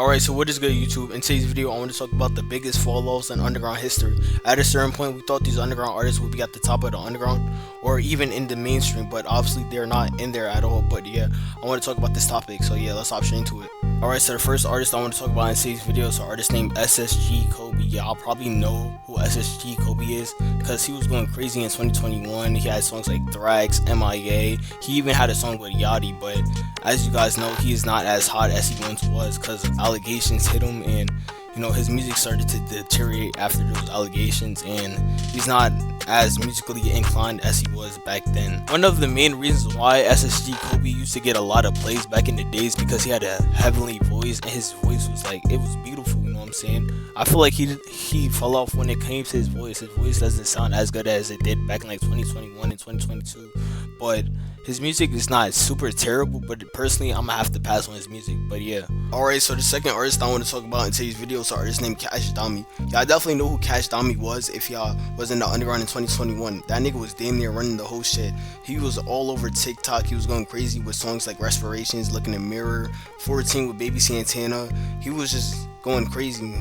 Alright, so what is good, YouTube? In today's video, I want to talk about the biggest fall-offs in underground history. At a certain point, we thought these underground artists would be at the top of the underground, or even in the mainstream, but obviously they're not in there at all. But yeah, I want to talk about this topic, so yeah, let's hop straight into it. Alright, so the first artist I want to talk about in today's video is an artist named SSG Kobe. Yeah, I'll probably know who SSG Kobe is, because he was going crazy in 2021. He had songs like Thrax, MIA, he even had a song with Yachty, but as you guys know, he is not as hot as he once was, because allegations hit him, and you know, his music started to deteriorate after those allegations, and he's not as musically inclined as he was back then. One of the main reasons why SSG Kobe used to get a lot of plays back in the days, because he had a heavenly voice, and his voice was like, it was beautiful, you know what I'm saying? I feel like he fell off when it came to his voice. His voice doesn't sound as good as it did back in like 2021 and 2022, but his music is not super terrible, but personally I'm gonna have to pass on his music. But yeah, alright, so the second artist I want to talk about in today's video is an artist named Cash Dami. Y'all definitely know who Cash Dami was if y'all was in the underground in 2021. That nigga was damn near running the whole shit. He was all over TikTok. He was going crazy with songs like Respirations, Look in the Mirror, 14 with Baby Santana. He was just going crazy.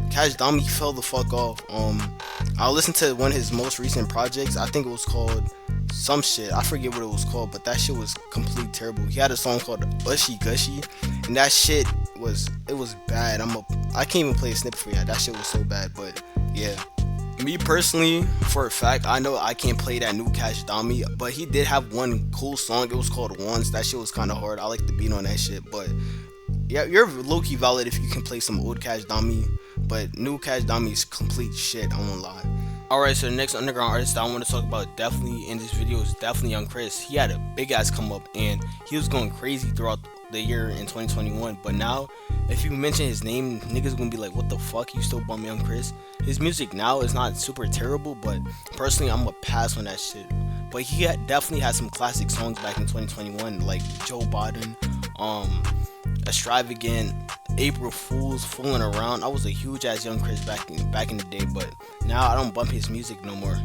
Cash Dami fell the fuck off. I listened to one of his most recent projects. I think it was called some shit, I forget what it was called, but that shit was completely terrible. He had a song called Ushy Gushy, and that shit was bad. I can't even play a snippet for you. That shit was so bad. But yeah, me personally, for a fact, I know I can't play that new Cash Dami, but he did have one cool song. It was called Once. That shit was kind of hard. I like the beat on that shit. But yeah, you're low-key valid if you can play some old Cash Dami, but new Cash Dami is complete shit, I won't lie. Alright, so the next underground artist that I want to talk about definitely in this video is definitely Young Chris. He had a big ass come up, and he was going crazy throughout the year in 2021. But now, if you mention his name, niggas gonna be like, what the fuck, you still bum Young Chris? His music now is not super terrible, but personally I'm gonna pass on that shit. But he definitely had some classic songs back in 2021, like Joe Biden, Extravagant, April Fools, Fooling Around. I was a huge ass Young Chris back in the day, but now I don't bump his music no more.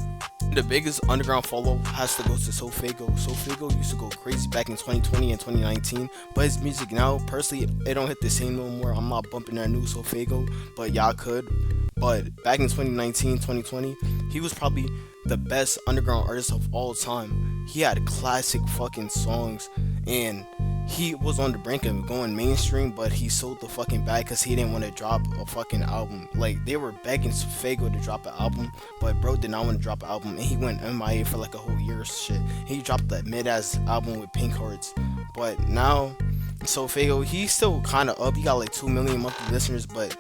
The biggest underground follow has to go to Sofago. Sofago used to go crazy back in 2020 and 2019, but his music now, personally, it don't hit the same no more. I'm not bumping that new Sofago, but y'all could. But back in 2019, 2020, he was probably the best underground artist of all time. He had classic fucking songs, and he was on the brink of going mainstream, but he sold the fucking bag because he didn't want to drop a fucking album. Like, they were begging Fago to drop an album, but bro did not want to drop an album, and he went MIA for like a whole year or shit. He dropped that mid-ass album with Pink Hearts. But now, so Fago, he's still kind of up. He got like 2 million monthly listeners, but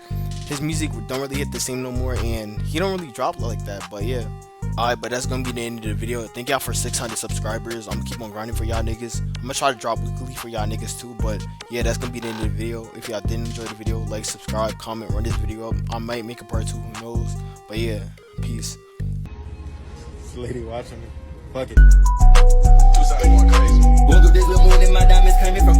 his music don't really hit the same no more, and he don't really drop like that. But yeah. Alright, but that's gonna be the end of the video. Thank y'all for 600 subscribers. I'm gonna keep on grinding for y'all niggas. I'm gonna try to drop weekly for y'all niggas too. But yeah, that's gonna be the end of the video. If y'all did enjoy the video, like, subscribe, comment, run this video up. I might make a part 2, who knows. But yeah, peace. This lady watching me. Fuck it. Woke up this little morning, my diamonds coming from